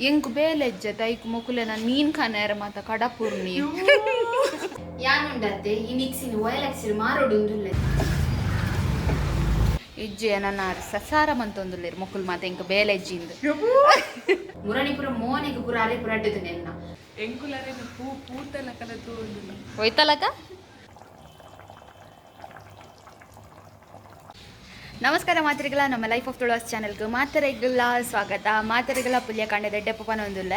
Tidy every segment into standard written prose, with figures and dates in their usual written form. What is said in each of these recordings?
ಎಂಕ್ ಬೇಲೆಜ್ಜೆ ತೈಕ್ ಮೊಕುಲೆ ನಾನು ಮೀನ್ ಖಾನೇರ ಮಾತ ಕಡಪುರ್ನಿ ಯಾನುಂಡತ್ತೆ ಈ ಮಿಕ್ಸಿನ ಒಯಲಕ್ಸಿರು ಮಾರೋಡು ಉಂದುಲ್ಲೆ ಇಜ್ಜೆ ನನ್ನ ಸಸಾರ ಮಂತೊಂದುಲ್ಲೇರು ಮೊಕುಲ್ ಮಾತ ಎಂಕ್ ಬೇಲೆಜ್ಜಿಂದ ಮುರಣಿಪುರ ಮೋನೆಗೆ ಪುರ ಅರೆ ಪುರ ಅಡ್ಡದು ನೆನ್ನ ಎಂಕುಲರೇನ ಪೂತಲ ಕಲತು ಹೋಯ್ತಲಕ. ನಮಸ್ಕಾರ ಮಾತ್ರೆಗಳ ನಮ್ಮ ಲೈಫ್ ಆಫ್ ತುಳಸ್ ಚಾನಲ್ಗೆ ಮಾತರೆಗಳ ಸ್ವಾಗತ. ಮಾತರೆಗಳ ಪುಲ್ಯ ಕಂಡದ ಡೆಪ್ಪನ ಒಂದುಲ್ಲ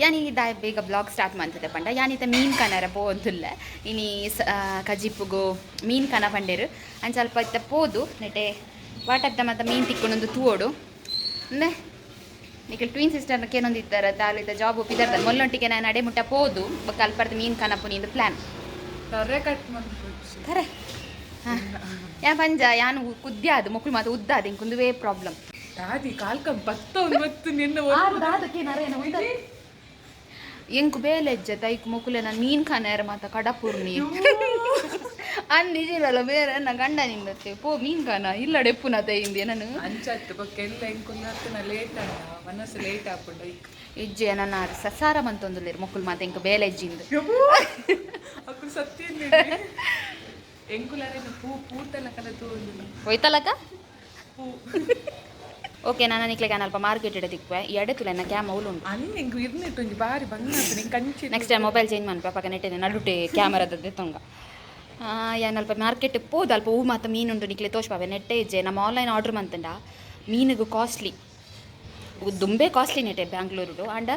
ಯಾನಿ ಬೇಗ ಬ್ಲಾಗ್ ಸ್ಟಾರ್ಟ್ ಮಾಡ್ತದೆ ಪಂಡ ಯಾನಿತ ಮೀನು ಕನರ ಪೋದುಲ್ಲ ಇನಿ ಕಜಿಪ್ಪುಗು ಮೀನು ಕನ ಪಂಡೇರು ಅಂದ್ ಸ್ವಲ್ಪ ಇತ್ತ ಪೋದು ನೆಟೆ ವಾಟತ್ತ ಮತ್ತು ಮೀನು ತಿಕ್ಕೊಂಡೊಂದು ತೂವೋಡು ಅಂದರೆ ನಿಖಿಲ್ ಟ್ವಿನ್ ಸಿಸ್ಟರ್ನಕ್ಕೆ ಏನೊಂದು ಇದ್ದಾರೆ ತಾಲಿತ ಜಾಬ್ ಒಪ್ಪಿದ್ದಾರೆ ಮೊಲ್ಲೊಟ್ಟಿಗೆ ನಾನು ಅಡೆ ಮುಟ್ಟ ಪೋದು ಕಲ್ಪರ್ದು ಮೀನು ಕನಪು ನಿಂದು ಪ್ಲ್ಯಾನ್ ಕರೆ ಹಾಂ ಯಾ ಪಂಜ ಯಾನು ಕುದ್ದಿ ಅದು ಮಕ್ಕಳು ಮಾತು ಉದ್ದಾದ ಹಿಂಗೆ ಕುಂದುವೇ ಪ್ರಾಬ್ಲಮ್ ದಾದಿ ಕಾಲ್ಕಂ ಬತ್ತು ನಿನ್ನ ಎಂಕು ಬೇಲೆಜ್ಜೆ ತೈಕ್ ಮೊಕುಲೆ ನಾನು ಮೀನು ಖಾನೇರ ಮಾತ ಕಡಪುರ್ನಿ ಅಂದಿಜಿರಲ್ಲ ಬೇರೆ ನನ್ನ ಗಂಡ ನಿಂದತ್ತೆ ಪೋ ಮೀನು ಖಾನ ಇಲ್ಲ ಡೆಪ್ಪುನ ತೈಂದಿ ನಾನು ಅಂಚತ್ತು ಬಕ್ಕೆಲ್ಲ ಎಂಕುಲ್ಲ ಲೇಟ್ ಅಣ್ಣ ಮನಸ್ಸು ಲೇಟ್ ಆಪುಂಡ ಇಜ್ಜೆ ನನ್ನ ಸಸಾರ ಮಂತೊಂದುಲ್ಲೇರು ಮೊಕುಲ್ ಮಾತ ಎಂಕ ಬೇಲೆಜ್ಜಿಂದ ಅಕ್ಕಳು ಸತ್ಯ ಎಂಕುಲರೇನ ಪೂತಲ ಕಲತು ಹೋಯ್ತಲಕ. ಓಕೆ ನಾನು ನಿಕ್ಲೆ ಅಲ್ಪ ಮಾರ್ಕೆಟ್ ಇಡದಿಕ್ವೆ ಎಡೆತುಲ ಎನ್ನ ಕ್ಯಾಮ್ ಅವಳು ಉಂಟು ಅನ್ನೆಂಗು ಇರ್ನಿಟ್ಟು ಒಂಜಿ ಬಾರಿ ಬಂಗ ಕಂಚಿ ನೆಕ್ಸ್ಟ್ ಟೈಮ್ ಮೊಬೈಲ್ ಚೇಂಜ್ ಮಾಡ್ಪ ಪಕ್ಕ ನೆಟ್ಟಿದೆ ನಡುಟೆ ಕ್ಯಾಮರಾದದ್ದೆ ತೊಂಗ ಏನಲ್ಪ ಮಾರ್ಕೆಟ್ ಪೋದು ಅಲ್ಪ ಹೂ ಮಾತ ಮೀನುಂಟು ನಿಕ್ಲೆ ತೋಚ್ಪಾವೆ ನೆಟ್ಟೆ ಇಜ್ಜೆ ನಮ್ಮ ಆನ್ಲೈನ್ ಆರ್ಡ್ರ್ ಮಂತಂಡ ಮೀನಿಗೂ ಕಾಸ್ಟ್ಲಿ ದುಂಬೆ ಕಾಸ್ಟ್ಲಿ ನೆಟ್ಟೆ ಬ್ಯಾಂಗ್ಳೂರು ಆಂಡ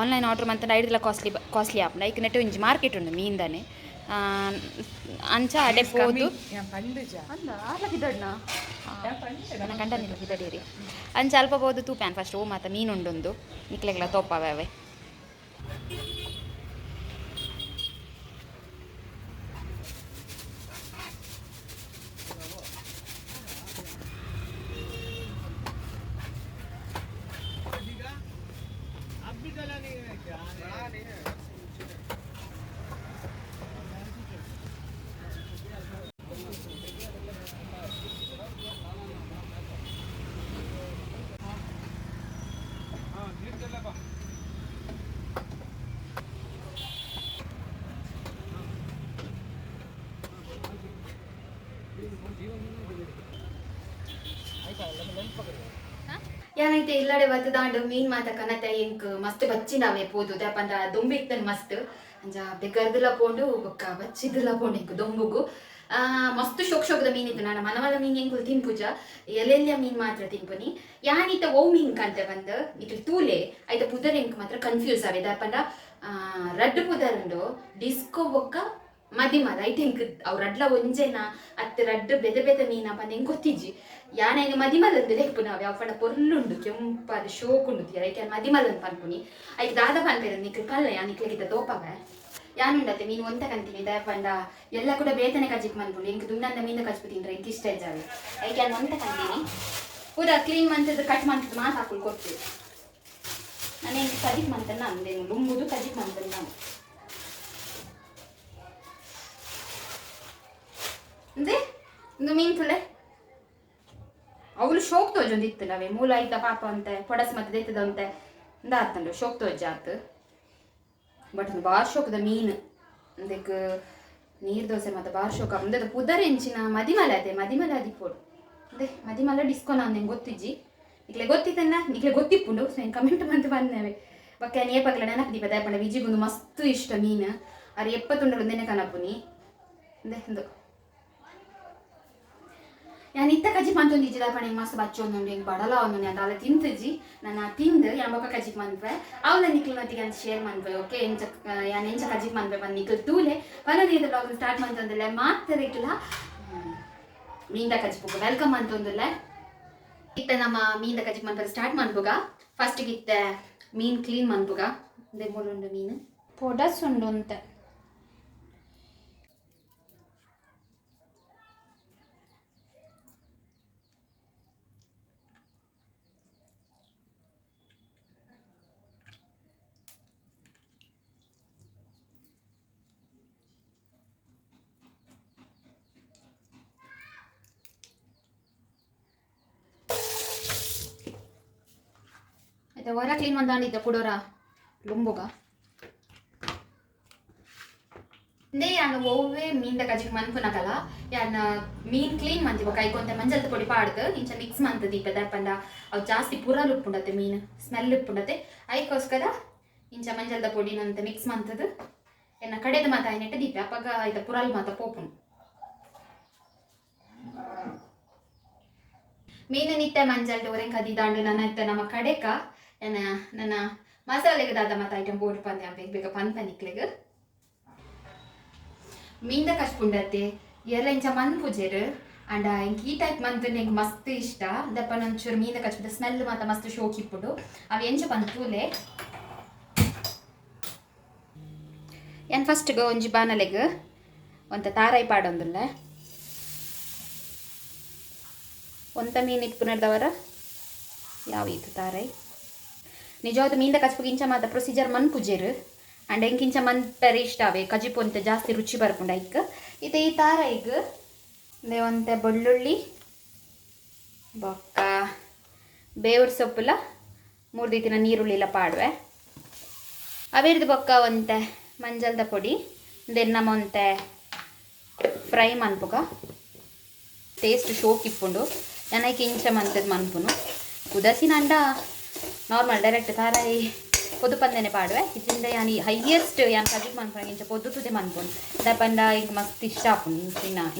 ಆನ್ಲೈನ್ ಆರ್ಡ್ರ್ ಮಂತಂಡ ಐಡಿಲ್ಲ ಕಾಸ್ಟ್ಲಿ ಆಪುಂಡ ಈಗ ನೆಟ್ಟೆ ಒಂಜಿ ಮಾರ್ಕೆಟ್ ಉಂಡು ಮೀನ್ದಾನೆ ಅಂಚ ಅಡೆ ಪೋದು ಅಲ್ಲ ಆರ್ಲಕ್ಕಿದ್ದಣ್ಣ ನನ್ನ ಗಂಡ ನಿಲ್ಲಕ್ಕಿದ್ದಡೀರಿ ಅಂಚ ಅಲ್ಪ ಪೋದು ತೂಪ್ಯಾನ್ ಫಸ್ಟ್ ಓ ಮಾತ ಮೀನುಂಡೊಂದು ನಿಕ್ಲೆಗ್ಲ ತೋಪಾವೆ ಅವೆ ಏನೈತೆ ಇಲ್ಲಡೆ ಬತ್ತದಾಂಡು ಮೀನ್ ಮಾತ ಕನತೆ ಇಂಕ್ ಮಸ್ತ್ ಬಚ್ಚಿನವೆ ಪೋದು ಪಂಡ ದೊಂಬಿತ್ತನ್ ಮಸ್ತ್ ಅಂಜ ಬೆಗರ್ದಲ ಪೋಂಡು ಬೊಕ್ಕ ಬಚ್ಚಿದಲ ಪೋಂಡು ಇಂಕ್ ದೊಂಬುಗು ಮಸ್ತ್ ಶೋಕದ ಮೀನ್ ಇತ್ತು ನಾನು ಮನವಲ ಮೀನ್ ಹೆಂಗ್ ತಿನ್ಪುಜ ಎಲ್ಲೆಲ್ಲ ಮೀನ್ ಮಾತ್ರ ತಿನ್ಪುನಿ ಯಾನಿತ ಓ ಮೀನ್ ಕಂತೆ ಬಂದು ಇಟ್ಟು ತೂಲೆ ಐತ ಪುದರ್ ಎಂಕ್ ಮಾತ್ರ ಕನ್ಫ್ಯೂಸ್ ಆವೆ ಪಂಡ ರಡ್ಡು ಪುದರುಂಡು ಡಿಸ್ಕೋ ಬೊಕ್ಕ ಮದಿಮದ ಐಟ್ ಹೆಂಗ್ ಅವ್ರು ರಡ್ಲ ಒಂಜೆನ ಅತ್ತ ರಡ್ಡು ಬೆದ ಮೀನ ಪಂದ ಹೆಂಗ್ ಗೊತ್ತಿಜ್ಜಿ ಯಾನ ಹೆಂಗೆ ಮದಿಮದಂದು ಲೆಪ್ಪು ನಾವು ಯಾವ ಪಂಡ ಪೊರ್ಲುಂಡು ಕೆಂಪಾದ ಶೋಕುಂಡು ತೀರ ಐಕೆ ಮದಿಮದಂದು ಪನ್ಪುನಿ ಐಕೆ ದಾದ ಪನ್ಪೇರ ನಿಕ್ಲು ಕಲ್ಲ ಯಾ ನಿಕ್ಲೆಗಿದ್ದ ತೋಪವೆ ಯಾನುಂಡತ್ತೆ ಮೀನು ಒಂತ ಕಂತೀನಿ ದ ಪಂಡ ಎಲ್ಲ ಕೂಡ ಬೇತನೆ ಕಜಿಕ್ ಮನ್ಪುಂಡು ಎಂಕ್ ದುಂಡಂದ ಮೀನ ಕಜ್ಪು ತಿಂದ್ರೆ ಎಂಕ್ ಇಷ್ಟ ಇದ್ದಾವೆ ಐಕೆ ನಾನು ಒಂತ ಕಂತೀನಿ ಪೂರ ಕ್ಲೀನ್ ಮಂತದ್ದು ಕಟ್ ಮಂತದ್ದು ಮಾತು ಹಾಕೊಂಡು ಕೊಡ್ತೀವಿ ನಾನು ಹೆಂಗೆ ಕಜಿಕ್ ಮಂತನ್ನ ಅಂದೇನು ಲುಂಬುದು ಕಜಿಕ್ ಮಂತನ್ನ ನಾನು ಅಂದ್ರೆ ಒಂದು ಮೀನ್ ತುಳೆ ಅವಳು ಶೋಕ್ ತೋಜೊಂದು ಇತ್ತಲ್ಲವೇ ಮೂಲ ಆಯ್ತ ಪಾಪ ಅಂತೆ ಪೊಡಸ್ ಮತ್ತೆ ದೆತ್ತದಂತೆ ಇಂದ ಆತಂಡು ಶೋಕ್ ತೋಜ ಆತು ಬಟ್ ಬಾರ್ ಶೋಕದ ಮೀನು ಅದಕ್ಕೆ ನೀರು ದೋಸೆ ಮತ್ತೆ ಬಾರ್ ಶೋಕ ಮುಂದೆ ಪುದರ್ ಎಂಚಿನ ಮದಿಮಲೆ ಅದೇ ಮದಿಮಲೆ ಅದಿಪ್ಪೋಡು ಅದೇ ಮದಿಮಲೆ ಡಿಸ್ಕೋ ನಾನು ಹೆಂಗೆ ಗೊತ್ತಿಜ್ಜಿ ನಿಕ್ಲೆ ಗೊತ್ತಿತ್ತನ್ನ ನಿಕ್ಲೆ ಗೊತ್ತಿಪ್ಪುಂಡು ಸೊ ಹೆಂಗೆ ಕಮೆಂಟ್ ಬಂದು ಬಂದೇವೆ ಬಕ್ಕ ನೇಪಕ್ಲ ನೆನಪು ದೀಪ ದಯಪಂಡ ವಿಜಿಗೊಂದು ಮಸ್ತ್ ಇಷ್ಟ ಮೀನು ಅರೆ ಎಪ್ಪತ್ತೊಂಡರು ಒಂದೇನೆ ಕನಪುನಿ ಅದೇ ಒಂದು ನಾನು ಇತ್ತ ಕಜಿಪ್ ಮಂತೊಂದು ಇಜ್ಜಿದ ಪಣೆ ಮಸ್ತ್ ಬಚ್ಚೊಂದು ಹಿಂಗೆ ಬಡಲ ಒಂದು ಅದಾಲ ತಿಂತಿಜ್ಜಿ ನಾನು ತಿಂದು ಯಾನ್ ಬೊಕ್ಕ ಕಜಿಪ್ ಮಂತ್ವೆ ಅವಳ ನಿಕ್ಲು ಮತ್ತಿಗೆ ಅಂತ ಶೇರ್ ಮಂತ್ವೆ ಓಕೆ ಎಂಚ ಕಜಿಪ್ ಮಂತ್ವೆ ಬಂದು ನಿಕ್ಲು ತೂಲೆ ಪನ್ನೊಂದು ಬ್ಲಾಗ್ ಸ್ಟಾರ್ಟ್ ಮಂತಂದಿಲ್ಲ ಮಾತಾಡಿಲ್ಲ ಮೀಂದ ಕಜಿಪ್ ವೆಲ್ಕಮ್ ಅಂತಂದಿಲ್ಲ ಇತ್ತ ನಮ್ಮ ಮೀಂದ ಕಜಿಪ್ ಮಂತ್ ಸ್ಟಾರ್ಟ್ ಮಾಡ್ಬೋಗ ಫಸ್ಟಿಗೆ ಇತ್ತ ಮೀನು ಕ್ಲೀನ್ ಮಾಡ್ಬೋಗ ಅದೇ ಬೋಲುಂಡು ಮೀನು ಪೊಡಸ್ ಉಂಡು ಅಂತ ಇದು ಹೊರ ಕ್ಲೀನ್ ಮಂದಾಂಡಿದ್ದ ಕೊಡೋರ ಲೊಂಬುಗ ಇಂದೇ ಯಾನು ಒವ್ವೇ ಮೀನ್ದ ಕಜಿಗೆ ಮನ್ಪುನಕಲ್ಲ ಯಾನ ಮೀನ್ ಕ್ಲೀನ್ ಮಂತಿವ ಕೈಕೊಂತ ಮಂಜಲ್ದ ಪೊಡಿ ಪಾಡ್ದು ಇಂಚ ಮಿಕ್ಸ್ ಮಂತದ ಇಪ್ಪ ದಪ್ಪಂದ ಅವು ಜಾಸ್ತಿ ಪುರಾಲ್ ಉಪ್ಪುಂಡತೆ ಮೀನು ಸ್ಮೆಲ್ ಉಪ್ಪುಂಡತೆ ಅದಕ್ಕೋಸ್ಕರ ಇಂಚ ಮಂಜಲ್ದ ಪೊಡಿನಂತ ಮಿಕ್ಸ್ ಮಂತದು ಎನ್ನ ಕಡೆದ ಮಾತ ನೆಟ್ಟ ದೀಪ ಅಪ್ಪಗ ಇದ ಪುರಾಲ್ ಮಾತ ಪೋಪುನು ಮೀನು ನಿತ್ಯ ಮಂಜಲ್ಡು ಒರೆಂ ಕದಿದಾಂಡು ನನ್ನ ಇತ್ತ ನಮ್ಮ ಕಡೆಕ ನನ್ನ ಮಸಾಲೆಗೆ ದಾದ ಮಾತ ಐಟಮ್ ಬೋರ್ಡ್ ಪಂದೆ ಬೇಗ ಬೇಗ ಪನ್ಪನಿಕ್ಲೆಗ್ ಮೀನ್ದ ಕಚ್ಪುಂಡತೆ ಎಲ್ಲ ಇಂಚ ಮನ್ ಪೂಜೆರು ಅಂಡ ಇಂಕ ಈ ಟೈಪ್ ಮಂತ್ ನಂಗೆ ಮಸ್ತ್ ಇಷ್ಟ ದಪ್ಪ ಒಂಚೂರು ಮೀನ್ದ ಕಚ್ಪುದ ಸ್ಮೆಲ್ ಮಾತ ಮಸ್ತ್ ಶೋಕಿಪ್ಪುಡು ಅವು ಎಂಚ ಪಂತೂಲೆ ಏನು ಫಸ್ಟ್ಗೆ ಒಂಜಿ ಬಾಣಲೆಗೆ ಒಂತ ತಾರಾಯಿ ಪಾಡೊಂದುಲ್ಲ ಒಂತ ಮೀನು ಇಟ್ಪುನರ್ದವರ ಯಾವ ಇದು ತಾರಾಯಿ ನಿಜವಾದ ಮೀನ್ದ ಕಚ್ಪುಗೆ ಇಂಚ ಮಾತ ಪ್ರೊಸೀಜರ್ ಮನ್ ಪೂಜೆರು ಅಂಡ್ ಎಂಕಿಂಚ ಮನ್ ಪೆರೆ ಇಷ್ಟವೆ ಕಜಿಪೊಂತೆ ಜಾಸ್ತಿ ರುಚಿ ಬರ್ಪುಂಡ ಐಕ್ ಇದು ಈ ತಾರಾಯಿಗೆ ಒಂತೆ ಬೆಳ್ಳುಳ್ಳಿ ಬೊಕ್ಕ ಬೇವ್ರ ಸೊಪ್ಪುಲ 3 ದಿನ ನೀರುಳ್ಳಿಲ ಪಾಡುವೆ ಅವಿರ್ದು ಬೊಕ್ಕ ಒಂತೆ ಮಂಜಲ್ದ ಪೊಡಿ ದೆನ್ ನಮ್ಮ ಒಂತೆ ಫ್ರೈ ಮನ್ಪುಗ ಟೇಸ್ಟ್ ಶೋಕಿಪ್ಪುಂಡು ನನಗೆ ಇಂಚ ಮಂತದ ಮನ್ಪುನು ಕುದಸಿನ ಅಂಡ ನಾರ್ಮಲ್ ಡೈರೆಕ್ಟ್ ತಾರಾಯಿ ಪೊದು ಪಂದೆನೆ ಪಾಡುವೆ ಇದರಿಂದ ಯಾನಿ ಹೈಯೆಸ್ಟ್ ಯಾನ್ ಕಜಿಪ್ ಮನ್ಪುನ ಇಂಚ ಪೊದ್ದು ತುದೆ ಮನ್ಪುನು ದಪಂಡ ಈಗ ಮಸ್ತ್ ಇಷ್ಟ ಆಪುನು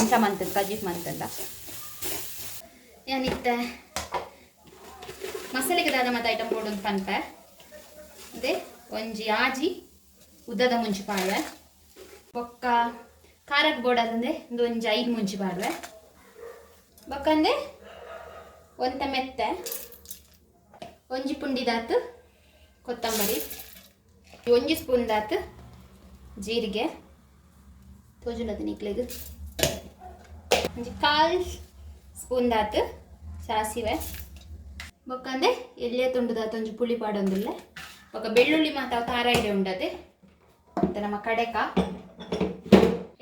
ಇಂಚ ಮಂತದ ಕಜಿಪ್ ಮಂತಂದ ಯಾನಿತ್ತೆ ಮಸಾಲೆಗೆ ದಾದ ಮತ್ತು ಐಟಮ್ ಬೋರ್ಡ್ ಪನ್ಪೆ ಅದೇ ಒಂಜಿ ಆಜಿ ಉದ್ದದ ಮುಂಚಿ ಪಾಡುವೆ ಬೊಕ್ಕ ಖಾರಕ್ಕೆ ಬೋಡದಂದೆ ಒಂಜಿ 5 ಮುಂಚಿ ಪಾಡುವೆ ಬೊಕ್ಕಂದೆ ಒಂತ ಮೆತ್ತೆ ಒಂಜಿ ಪುಂಡಿದಾತು ಕೊತ್ತಂಬರಿ ಒಂಜಿ ಸ್ಪೂನ್ ದಾತು ಜೀರಿಗೆ ತೋಜುಲದ ನಿಕ್ಲೆಗ್ ಒಂಜಿ 1/4 ಸ್ಪೂನ್ ದಾತು ಸಾಸಿವೆ ಬೊಕ್ಕಂದೆ ಎಲ್ಲಿಯ ತುಂಡುದಾತು ಒಂಜಿ ಪುಳಿ ಪಾಡೊಂದುಲ್ಲೆ ಬೊಕ್ಕ ಬೆಳ್ಳುಳ್ಳಿ ಮಾತ ಖಾರ ಇಡೆ ಉಂಡದೆ ಮತ್ತು ನಮ್ಮ ಕಡೆಕ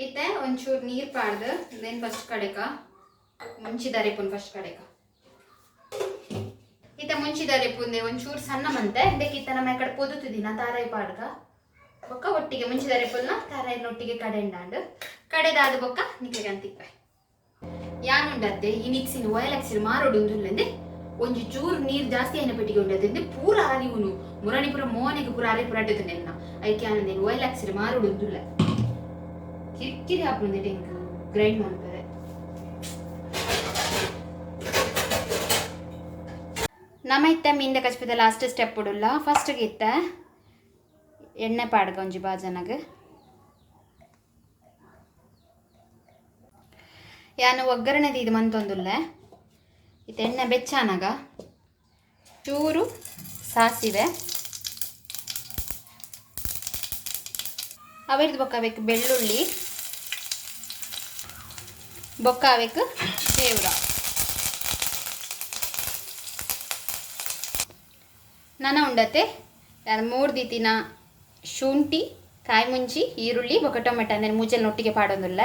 ಇತ್ತೆ ಒಂಚೂರು ನೀರು ಪಾಡ್ದು ದೆನ್ ಫಸ್ಟ್ ಕಡೆಕ ಮುಂಚಿದಾರೆಪುನ್ ಫಸ್ಟ್ ಕಡೆಕ ಇತ್ತ ಮುಂಚಿದಾರೆಪುಂದೆ ಒಂಚೂರು ಸಣ್ಣ ಮಂತೆ ಬೇಕಿತ್ತ ನಮ್ಮ ಕಡೆ ಪೊದುತ್ತಿದ್ದೀನ ತಾರಾಯಿ ಪಾಡ್ಗ ಬೊಕ್ಕ ಒಟ್ಟಿಗೆ ಮುಂಚಿದಾರೆಪುಲ್ನ ತಾರಾಯಿನೊಟ್ಟಿಗೆ ಕಡೆಂಡಾಂಡು ಕಡೆದಾದ ಬೊಕ್ಕ ನಿಕ್ಲೆಗೆ ಅಂತಿಪ್ಪೆ ಯಾನುಂಡತ್ತೆ ಈ ಮಿಕ್ಸಿನ ಒಯಲಕ್ಸಿನ ಮಾರೋಡುಂದುಲ್ಲಂದೆ ಒಂಜಿ ಚೂರು ನೀರು ಜಾಸ್ತಿ ಆಯ್ನ ಪೆಟ್ಟಿಗೆ ಉಂಡದೆ ಪೂರ ಆಲಿವುನು ಮುರಣಿಪುರ ಮೋನೆಗೆ ಪೂರ ಆಲಿ ಪುರ ಅಡ್ಡದು ನೆನ್ನ ಅದಕ್ಕೆ ಆನಂದೇನು ಒಯ್ಲ್ ಹಾಕ್ಸಿರಿ ಮಾರುಡುಂದುಲ್ಲ ಕಿರಿಕಿರಿ ಹಾಪುಂದೆ ಟೆಂಕ್ ಗ್ರೈಂಡ್ ಮಾಡ್ತಾರೆ ನಮ್ಮ ಇತ್ತ ಮೀಂದ ಕಚ್ಪಿದ ಲಾಸ್ಟ್ ಸ್ಟೆಪ್ ಉಡುಲ್ಲ ಫಸ್ಟ್ಗೆ ಇತ್ತ ಎಣ್ಣೆ ಪಾಡ್ಗ ಒಂಜಿ ಬಾಜನಗೆ ಯಾನು ಒಗ್ಗರಣೆದು ಇದು ಮಂತೊಂದುಲ್ಲ ಇದು ಎಣ್ಣೆ ಬೆಚ್ಚಾನಾಗ ಚೂರು ಸಾಸಿವೆ ಅವಿರ್ದು ಬೊಕ್ಕ ಬೇಕು ಬೆಳ್ಳುಳ್ಳಿ ಬೊಕ್ಕ ಬೇಕು ಸೇವ್ರ ನನ್ನ ಉಂಡತೆ ಯಾರು 3 ದಿನ ಶುಂಠಿ ಕಾಯಿ ಮುಂಚಿ ಈರುಳ್ಳಿ ಬೊಕ್ಕ ಟೊಮೆಟೊ ಅಂದರೆ ಮೂಜಲ್ ನೊಟ್ಟಿಗೆ ಪಾಡೋದಿಲ್ಲ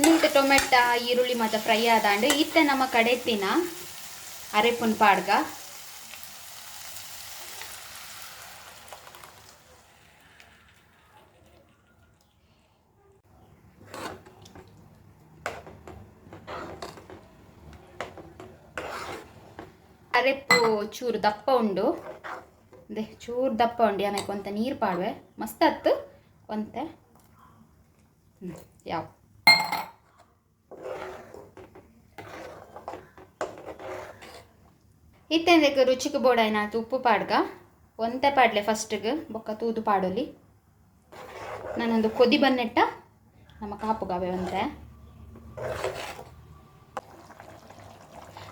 ನಿಂತು ಟೊಮೆಟೊ ಈರುಳ್ಳಿ ಮತ್ತು ಫ್ರೈ ಆದಾಂಡು ಇತ್ತೆ ನಮ್ಮ ಕಡೆತ್ತಿನ ಅರೆಪುನ್ ಪಾಡ್ಗ ಅರೆಪ್ಪು ಚೂರು ದಪ್ಪ ಉಂಡು ಅದೇ ಚೂರು ದಪ್ಪ ಉಂಡು ಆಮೇಲೆ ಕೊಂತ ನೀರು ಪಾಡುವೆ ಮಸ್ತ್ ಹತ್ತು ಕೊಂತೆ ಯಾವ ಇತ್ತೆಂದಕ್ಕೆ ರುಚಿಗೆ ಬೋಡಾಯ್ನಾತು ಉಪ್ಪು ಪಾಡ್ಗ ಒಂತೆ ಪಾಡ್ಲೆ ಫಸ್ಟ್ಗೆ ಬೊಕ್ಕ ತೂದು ಪಾಡೋಲಿ ನಾನೊಂದು ಕೊದಿ ಬನ್ನೆಟ್ಟ ನಮ್ಮ ಕಾಪುಗಾವೆ ಒಂತೆ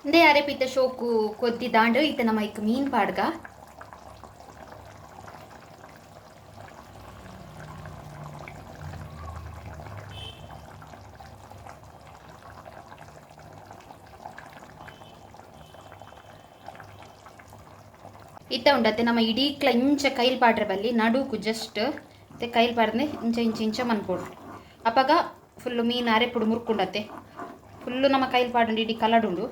ಇಂದೇ ಅರೆ ಪಿತ್ತ ಶೋಕು ಕೊದ್ದಿ ದಾಂಡು ಇತ್ತ ನಮ್ಮ ಇಕ್ಕ ಮೀನ್ ಪಾಡ್ಗ ಇತ್ತ ಉಂಡತ್ತೆ ನಮ್ಮ ಇಡೀ ಇಂಚ ಕೈಲ್ ಪಾಡ್ರೆ ಬಲ್ಲಿ ನಡುಕು ಜಸ್ಟ್ ಮತ್ತೆ ಕೈಲಿ ಪಾಡ್ದೆ ಇಂಚ ಮನ್ಕೊಡು ಅಪ್ಪಾಗ ಫುಲ್ಲು ಮೀನು ಅರೆಪುಡು ಮುರ್ಕೊಂಡತ್ತೆ ಫುಲ್ಲು ನಮ್ಮ ಕೈಲಿ ಪಾಡು ಇಡೀ ಕಲಡುಂಡು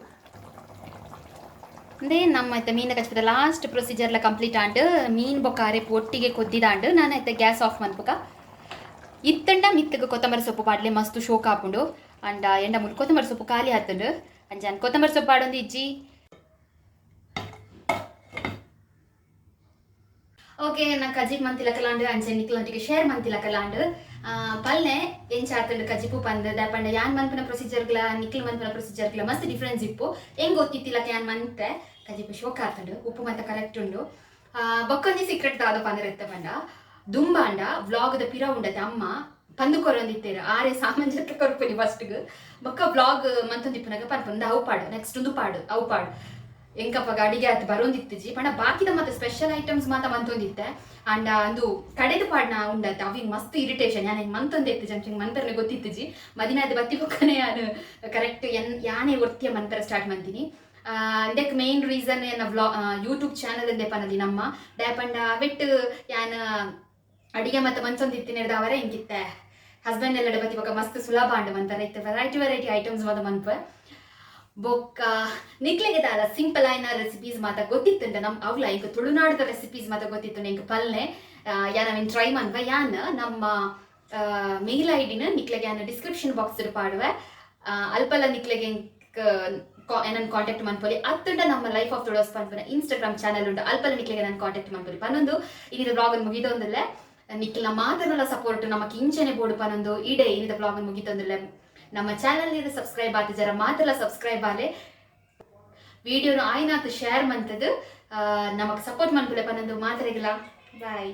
ಅಂದೇ ನಮ್ಮ ಆಯ್ತಾ ಮೀನು ಕಚ್ಚಿದ ಲಾಸ್ಟ್ ಪ್ರೊಸೀಜರ್ಲ ಕಂಪ್ಲೀಟ್ ಆಂಡು ಮೀನು ಬೊಕ್ಕ ಅರೆಪು ಒಟ್ಟಿಗೆ ಕೊದ್ದಿದಾಂಡು ನಾನು ಆಯ್ತಾ ಗ್ಯಾಸ್ ಆಫ್ ಮನ್ಪುಕ ಇತ್ತಂಡ ಮಿತ್ತಗೆ ಕೊತ್ತಂಬರಿ ಸೊಪ್ಪು ಪಾಡ್ಲೆ ಮಸ್ತ್ ಶೋಕ್ ಹಾಪುಂಡು ಅಂಡ ಎಂಡ ಮುಟ್ಟು ಕೊತ್ತಂಬರಿ ಸೊಪ್ಪು ಖಾಲಿ ಆತುಂಡು ಅಂಜಾನ್ ಕೊತ್ತಂಬರಿ ಸೊಪ್ಪು ಪಾಡೊಂದು ಇಜ್ಜಿ ಓಕೆ ನಾ ಕಜಿಪ್ ಮಂತಿಲಕಲಾಂಡು ಅಂಚೆ ನಿಕ್ಲೊಂಟಿಗೆ ಶೇರ್ ಮಂತಿಲಕಲಾಂಡು ಪಲ್ಲೆ ಎಂಚಾತಂಡು ಕಜಿಪು ಪಂದು ದಾಪಂಡ ಯಾನ್ ಮನ್ಪನ ಪ್ರೊಸೀಜರ್ಗಳ ನಿಕ್ಲು ಮನ್ಪನ ಪ್ರೊಸೀಜರ್ಗಳ ಮಸ್ತ್ ಡಿಫ್ರೆನ್ಸ್ ಇಪ್ಪು ಹೆಂಗ್ ಗೊತ್ತಿತ್ತಿಲಕ ಯಾನ್ ಮಂತೆ ಕಜಿಪು ಶೋಕ್ ಆತಂಡು ಉಪ್ಪು ಮತ್ತೆ ಕರೆಕ್ಟ್ ಉಂಡು ಬೊಕ್ಕೊಂದಿ ಸೀಕ್ರೆಟ್ ದಾದ ಪಂದರ ಎತ್ತ ಪಂಡ ದುಂಬಾಂಡ ವ್ಲಾಗ್ದ ಪಿರ ಉಂಡತೆ ಅಮ್ಮ ಪಂದು ಕೊರೊಂದಿತ್ತೇರು ಆರೆ ಸಾಮಾನ್ಯಕ್ಕೆ ಕೊರ್ಪನಿ ಫಸ್ಟ್ಗೆ ಬೊಕ್ಕ ವ್ಲಾಗ್ ಮಂತೊಂದಿಪ್ಪನಾಗ ಪನ್ಪಂದು ಅವು ಪಾಡು ನೆಕ್ಸ್ಟ್ ಒಂದು ಪಾಡು ಅವು ಪಾಡು ಎಂಕಪ್ಪ ಅಡಿಗೆ ಆಯ್ತು ಬರೋಂದಿತ್ತಿಜಿ ಪಂಡ ಬಾಕಿದ ಮತ್ತೆ ಸ್ಪೆಷಲ್ ಐಟಮ್ಸ್ ಮಾತ ಮಂತೊಂದಿತ್ತೆ ಅಂಡ್ ಅಂದು ಕಡೆದು ಪಾಡ್ನ ಉಂಡತ್ತೆ ಅವಿಗೆ ಮಸ್ತ್ ಇರಿಟೇಷನ್ ಯಾನೆ ಮಂತೊಂದಿತ್ತು ಜಂಚಿಂಗ್ ಮಂತರ್ನೆ ಗೊತ್ತಿತ್ತಿಜಿ ಮದಿನಾದ ಬತ್ತಿ ಬೊಕ್ಕನೆ ನಾನು ಕರೆಕ್ಟ್ ಯಾನೇ ಒರ್ತಿಯ ಮಂತರ ಸ್ಟಾರ್ಟ್ ಮಾಡ್ತೀನಿ ಇದಕ್ಕೆ ಮೇನ್ ರೀಸನ್ ಏನ ಯೂಟ್ಯೂಬ್ ಚಾನಲ್ ಎಂದೇ ಪನದಿ ನಮ್ಮ ಡ್ಯಾಪಂಡ ಬಿಟ್ಟು ಯಾನ ಅಡಿಗೆ ಮತ್ತೆ ಮಂಚೊಂದಿತ್ತಿನ ಅವರೇ ಹೆಂಗಿತ್ತೆ ಹಸ್ಬೆಂಡ್ ಎಲ್ಲ ಬತ್ತಿ ಬೊಕ್ಕ ಮಸ್ತ್ ಸುಲಭ ಅಂಡ್ ಮಂತರ ಇತ್ತು ವೆರೈಟಿ ಐಟಮ್ಸ್ ಮಾತ ಮನ್ಪ ಬೊಕ್ಕ ನಿಕ್ಲೆಗೆ ದಾದ ಸಿಂಪಲ್ ಆಯ್ನ ರೆಸಿಪೀಸ್ ಮಾತ ಗೊತ್ತಿತ್ತುಂಡ ನಮ್ ಅವ್ಲ ಇಂಕ ತುಳುನಾಡದ ರೆಸಿಪೀಸ್ ಮಾತ ಗೊತ್ತಿತ್ತು ಇಂಕ ಪಲ್ಲೆ ಯಾನ್ ಟ್ರೈ ಮನ್ಪ ಯಾನ್ ನಮ್ಮ ಮೇಲ್ ಐಡಿನ ನಿಕ್ಲೆಗೆ ಯಾನ್ ಡಿಸ್ಕ್ರಿಪ್ಷನ್ ಬಾಕ್ಸ್ ಪಾಡುವೆ ಅಲ್ಪಲ್ಲ ನಿಕ್ಲೆಗೆ ಏನನ್ನು ಕಾಂಟ್ಯಾಕ್ಟ್ ಮಾಡ್ಕೊಳ್ಳಿ ಅತ್ತುಂಡ ನಮ್ಮ ಲೈಫ್ ಆಫ್ ತುಳಸ್ ಪನ್ಪನ ಇನ್ಸ್ಟಾಗ್ರಾಮ್ ಚಾನಲ್ ಉಂಟು ಅಲ್ಪಲ್ಲ ನಿಕ್ಲೆಗೆ ನಾನು ಕಾಂಟ್ಯಾಕ್ಟ್ ಮಾಡ್ಕೊಳ್ಳಿ ಪನ್ನೊಂದು ಇನ್ನಿದ ಬ್ಲಾಗ್ ಮುಗಿದೊಂದಲ್ಲೇ ನಿಕ್ಲ ಮಾತನಲ್ಲ ಸಪೋರ್ಟ್ ನಮಕ್ ಇಂಚನೆ ಬೋಡು ಪನ್ನೊಂದು ಇಡೇ ಇನ್ನಿದ ಬ್ಲಾಗ್ ಮುಗಿದೊಂದಲ್ಲೇ ನಮ್ಮ ಚಾನಲ್ ಇದು ಸಬ್ಸ್ಕ್ರೈಬ್ ಆತ ಜರ ಮಾತೆಲ್ಲ ಸಬ್ಸ್ಕ್ರೈಬ್ ಆಲೆ ವಿಡಿಯೋನು ಆಯ್ನಾತು ಶೇರ್ ಮಂತದ್ದು ನಮಕ್ ಸಪೋರ್ಟ್ ಮಾಡ್ಕೊಳ್ಳಿ ಪನ್ನೊಂದು ಮಾತರೆಗಿಲ್ಲ ಬಾಯ್.